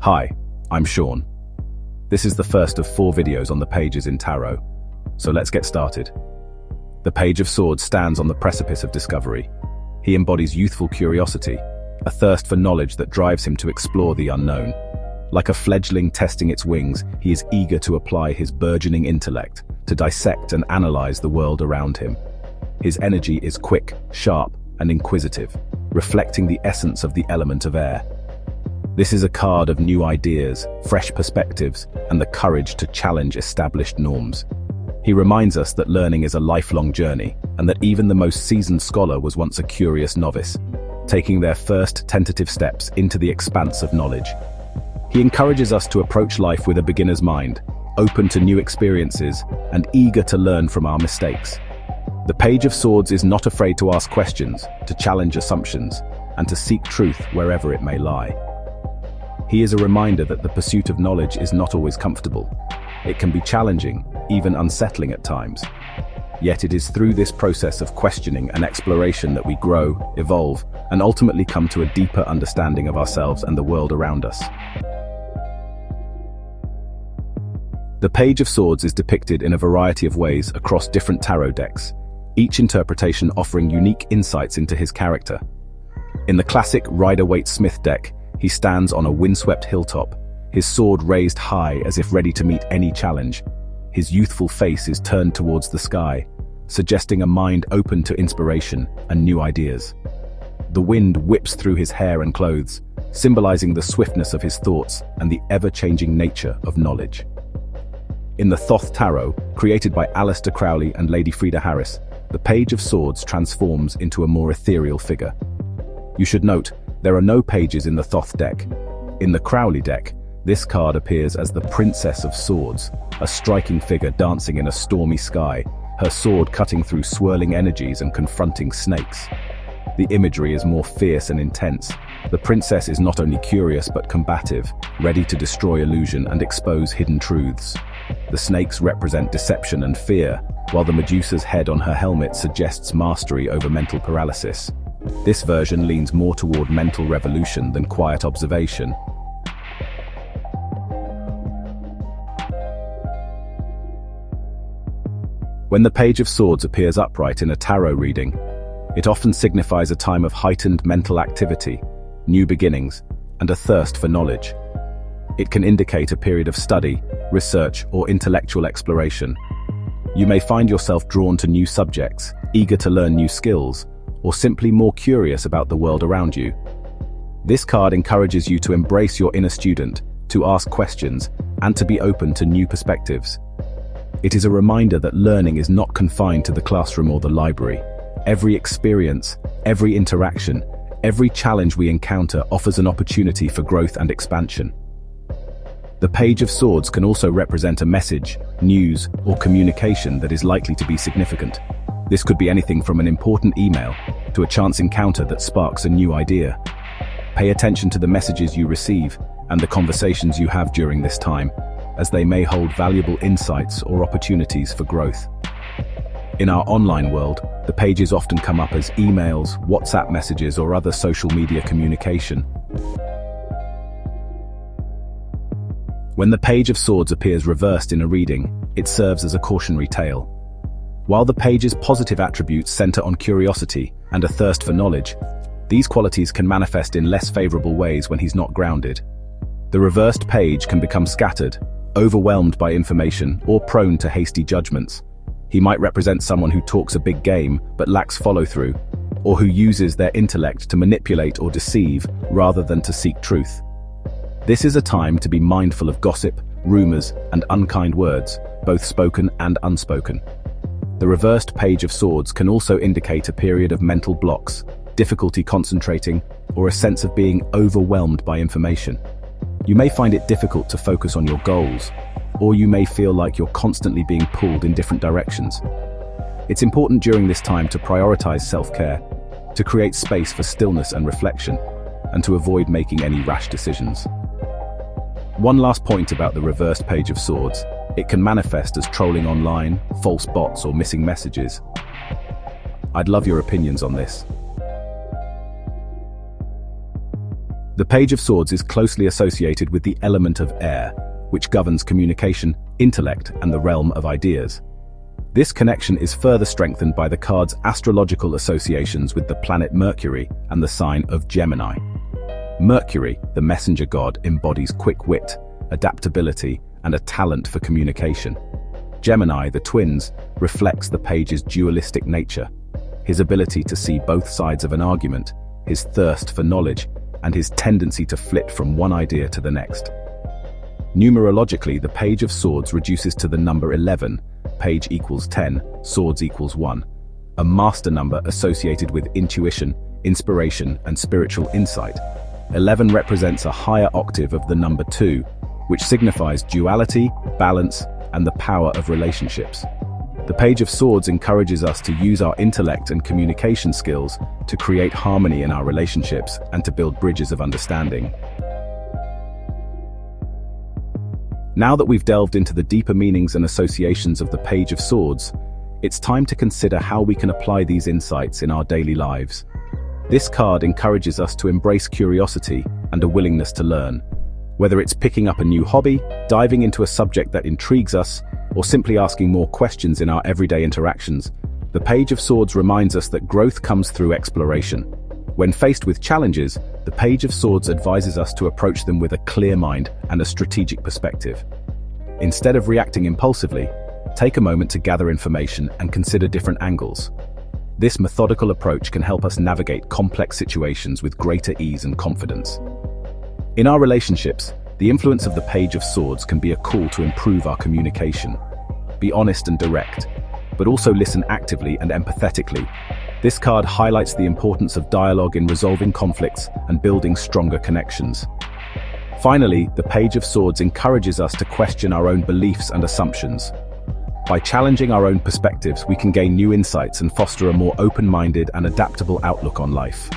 Hi, I'm Sean. This is the first of 4 videos on the pages in Tarot, so let's get started. The Page of Swords stands on the precipice of discovery. He embodies youthful curiosity, a thirst for knowledge that drives him to explore the unknown. Like a fledgling testing its wings, he is eager to apply his burgeoning intellect to dissect and analyze the world around him. His energy is quick, sharp, and inquisitive, reflecting the essence of the element of air. This is a card of new ideas, fresh perspectives, and the courage to challenge established norms. He reminds us that learning is a lifelong journey, and that even the most seasoned scholar was once a curious novice, taking their first tentative steps into the expanse of knowledge. He encourages us to approach life with a beginner's mind, open to new experiences, and eager to learn from our mistakes. The Page of Swords is not afraid to ask questions, to challenge assumptions, and to seek truth wherever it may lie. He is a reminder that the pursuit of knowledge is not always comfortable. It can be challenging, even unsettling at times. Yet it is through this process of questioning and exploration that we grow, evolve, and ultimately come to a deeper understanding of ourselves and the world around us. The Page of Swords is depicted in a variety of ways across different tarot decks, each interpretation offering unique insights into his character. In the classic Rider-Waite deck, he stands on a windswept hilltop, his sword raised high as if ready to meet any challenge. His youthful face is turned towards the sky, suggesting a mind open to inspiration and new ideas. The wind whips through his hair and clothes, symbolizing the swiftness of his thoughts and the ever-changing nature of knowledge. In the Thoth Tarot, created by Aleister Crowley and Lady Frida Harris, the Page of Swords transforms into a more ethereal figure. You should note, there are no pages in the Thoth deck. In the Crowley deck, this card appears as the Princess of Swords, a striking figure dancing in a stormy sky, her sword cutting through swirling energies and confronting snakes. The imagery is more fierce and intense. The princess is not only curious but combative, ready to destroy illusion and expose hidden truths. The snakes represent deception and fear, while the Medusa's head on her helmet suggests mastery over mental paralysis. This version leans more toward mental revolution than quiet observation. When the Page of Swords appears upright in a tarot reading, it often signifies a time of heightened mental activity, new beginnings, and a thirst for knowledge. It can indicate a period of study, research, or intellectual exploration. You may find yourself drawn to new subjects, eager to learn new skills, or simply more curious about the world around you. This card encourages you to embrace your inner student, to ask questions, and to be open to new perspectives. It is a reminder that learning is not confined to the classroom or the library. Every experience, every interaction, every challenge we encounter offers an opportunity for growth and expansion. The Page of Swords can also represent a message, news, or communication that is likely to be significant. This could be anything from an important email to a chance encounter that sparks a new idea. Pay attention to the messages you receive and the conversations you have during this time, as they may hold valuable insights or opportunities for growth. In our online world, the pages often come up as emails, WhatsApp messages, or other social media communication. When the Page of Swords appears reversed in a reading, it serves as a cautionary tale. While the page's positive attributes center on curiosity and a thirst for knowledge, these qualities can manifest in less favorable ways when he's not grounded. The reversed page can become scattered, overwhelmed by information, or prone to hasty judgments. He might represent someone who talks a big game but lacks follow-through, or who uses their intellect to manipulate or deceive rather than to seek truth. This is a time to be mindful of gossip, rumors, and unkind words, both spoken and unspoken. The reversed Page of Swords can also indicate a period of mental blocks, difficulty concentrating, or a sense of being overwhelmed by information. You may find it difficult to focus on your goals, or you may feel like you're constantly being pulled in different directions. It's important during this time to prioritize self-care, to create space for stillness and reflection, and to avoid making any rash decisions. One last point about the reversed Page of Swords: it can manifest as trolling online, false bots, or missing messages. I'd love your opinions on this. The Page of Swords is closely associated with the element of air, which governs communication, intellect, and the realm of ideas. This connection is further strengthened by the card's astrological associations with the planet Mercury and the sign of Gemini. Mercury, the messenger god, embodies quick wit, adaptability, and a talent for communication. Gemini, the twins, reflects the page's dualistic nature, his ability to see both sides of an argument, his thirst for knowledge, and his tendency to flit from one idea to the next. Numerologically, the Page of Swords reduces to the number 11, page equals 10, swords equals 1, a master number associated with intuition, inspiration, and spiritual insight. 11 represents a higher octave of the number 2, which signifies duality, balance, and the power of relationships. The Page of Swords encourages us to use our intellect and communication skills to create harmony in our relationships and to build bridges of understanding. Now that we've delved into the deeper meanings and associations of the Page of Swords, it's time to consider how we can apply these insights in our daily lives. This card encourages us to embrace curiosity and a willingness to learn. Whether it's picking up a new hobby, diving into a subject that intrigues us, or simply asking more questions in our everyday interactions, the Page of Swords reminds us that growth comes through exploration. When faced with challenges, the Page of Swords advises us to approach them with a clear mind and a strategic perspective. Instead of reacting impulsively, take a moment to gather information and consider different angles. This methodical approach can help us navigate complex situations with greater ease and confidence. In our relationships, the influence of the Page of Swords can be a call to improve our communication. Be honest and direct, but also listen actively and empathetically. This card highlights the importance of dialogue in resolving conflicts and building stronger connections. Finally, the Page of Swords encourages us to question our own beliefs and assumptions. By challenging our own perspectives, we can gain new insights and foster a more open-minded and adaptable outlook on life.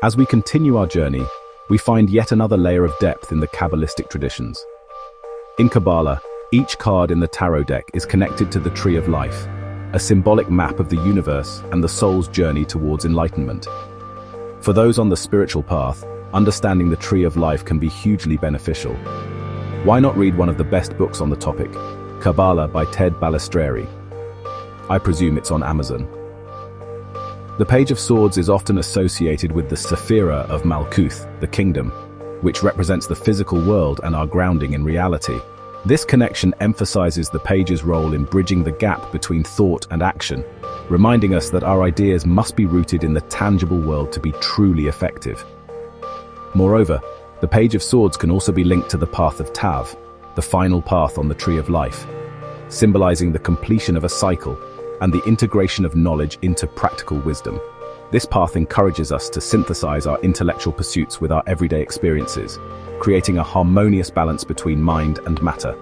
As we continue our journey, we find yet another layer of depth in the Kabbalistic traditions. In Kabbalah, each card in the tarot deck is connected to the Tree of Life, a symbolic map of the universe and the soul's journey towards enlightenment. For those on the spiritual path, understanding the Tree of Life can be hugely beneficial. Why not read one of the best books on the topic, Kabbalah by Ted Balistreri? I presume it's on Amazon. The Page of Swords is often associated with the Sephira of Malkuth, the kingdom, which represents the physical world and our grounding in reality. This connection emphasizes the page's role in bridging the gap between thought and action, reminding us that our ideas must be rooted in the tangible world to be truly effective. Moreover, the Page of Swords can also be linked to the path of Tav, the final path on the Tree of Life, symbolizing the completion of a cycle and the integration of knowledge into practical wisdom. This path encourages us to synthesize our intellectual pursuits with our everyday experiences, creating a harmonious balance between mind and matter.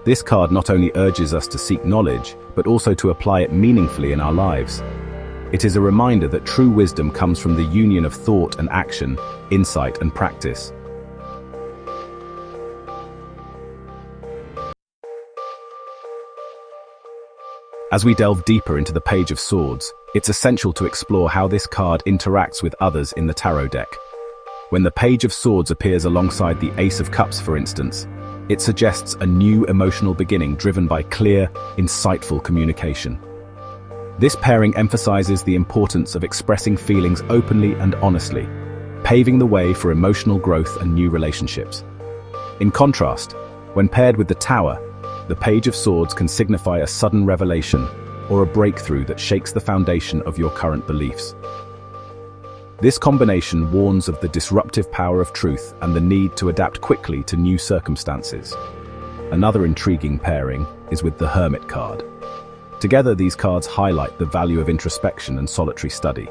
This card not only urges us to seek knowledge, but also to apply it meaningfully in our lives. It is a reminder that true wisdom comes from the union of thought and action, insight and practice. As we delve deeper into the Page of Swords, it's essential to explore how this card interacts with others in the tarot deck. When the Page of Swords appears alongside the Ace of Cups, for instance, it suggests a new emotional beginning driven by clear, insightful communication. This pairing emphasizes the importance of expressing feelings openly and honestly, paving the way for emotional growth and new relationships. In contrast, when paired with the Tower, the Page of Swords can signify a sudden revelation or a breakthrough that shakes the foundation of your current beliefs. This combination warns of the disruptive power of truth and the need to adapt quickly to new circumstances. Another intriguing pairing is with the Hermit card. Together, these cards highlight the value of introspection and solitary study.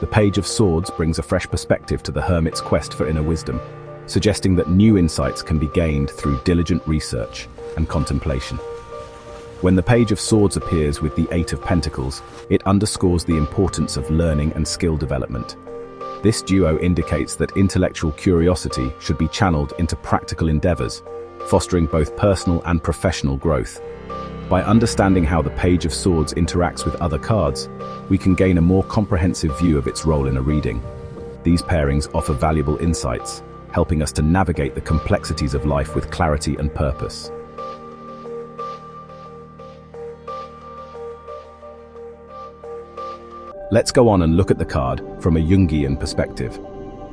The Page of Swords brings a fresh perspective to the Hermit's quest for inner wisdom, suggesting that new insights can be gained through diligent research and contemplation. When the Page of Swords appears with the Eight of Pentacles, it underscores the importance of learning and skill development. This duo indicates that intellectual curiosity should be channeled into practical endeavors, fostering both personal and professional growth. By understanding how the Page of Swords interacts with other cards, we can gain a more comprehensive view of its role in a reading. These pairings offer valuable insights, helping us to navigate the complexities of life with clarity and purpose. Let's go on and look at the card from a Jungian perspective.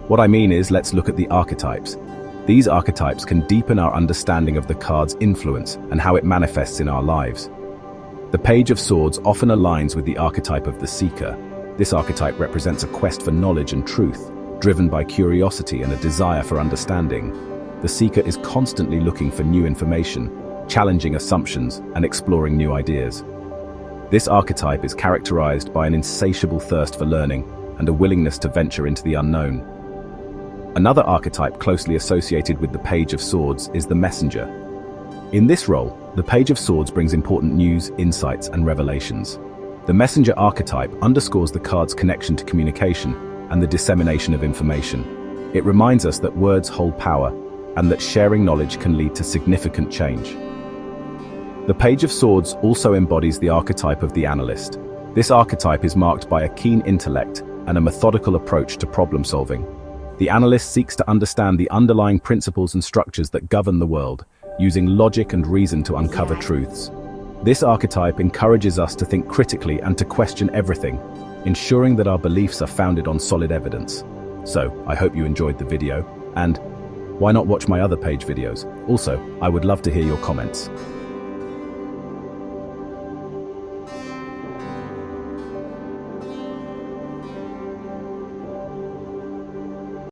What I mean is, let's look at the archetypes. These archetypes can deepen our understanding of the card's influence and how it manifests in our lives. The Page of Swords often aligns with the archetype of the Seeker. This archetype represents a quest for knowledge and truth, driven by curiosity and a desire for understanding. The Seeker is constantly looking for new information, challenging assumptions, and exploring new ideas. This archetype is characterized by an insatiable thirst for learning and a willingness to venture into the unknown. Another archetype closely associated with the Page of Swords is the Messenger. In this role, the Page of Swords brings important news, insights, and revelations. The Messenger archetype underscores the card's connection to communication and the dissemination of information. It reminds us that words hold power and that sharing knowledge can lead to significant change. The Page of Swords also embodies the archetype of the Analyst. This archetype is marked by a keen intellect and a methodical approach to problem solving. The Analyst seeks to understand the underlying principles and structures that govern the world, using logic and reason to uncover truths. This archetype encourages us to think critically and to question everything, ensuring that our beliefs are founded on solid evidence. So, I hope you enjoyed the video, and why not watch my other page videos? Also, I would love to hear your comments.